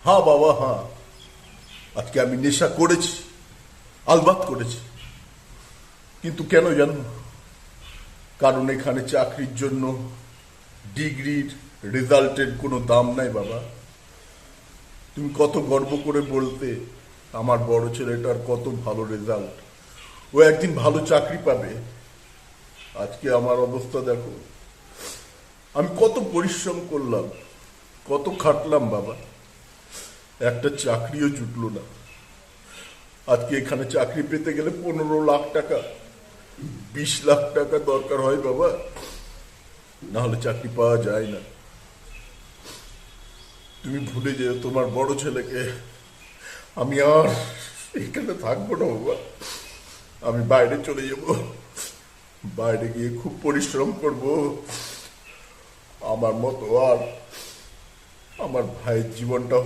হ্যাঁ বাবা, হ্যাঁ, আজকে আমি নেশা করেছি, আলবাত করেছি। কিন্তু কেন জানো? কারণ এখানে চাকরির জন্য ডিগ্রির রেজাল্টের কোনো দাম নাই বাবা। তুমি কত গর্ব করে বলতে আমার বড় ছেলেটার কত ভালো রেজাল্ট, ও একদিন ভালো চাকরি পাবে। আজকে আমার অবস্থা দেখো। আমি কত পরিশ্রম করলাম, কত খাটলাম বাবা, একটা চাকরিও জুটলো না। আজকে এখানে চাকরি পেতে গেলে 15 লাখ টাকা, 20 লাখ টাকা দরকার হয় বাবা, না হলে চাকরি পাওয়া যায় না। তুমি ভুলে যেও তোমার বড় ছেলেকে। আমি আর এখানে থাকবো না বাবা, আমি বাইরে চলে যাব। বাইরে গিয়ে খুব পরিশ্রম করব। আমার মতো আর আমার ভাইয়ের জীবনটা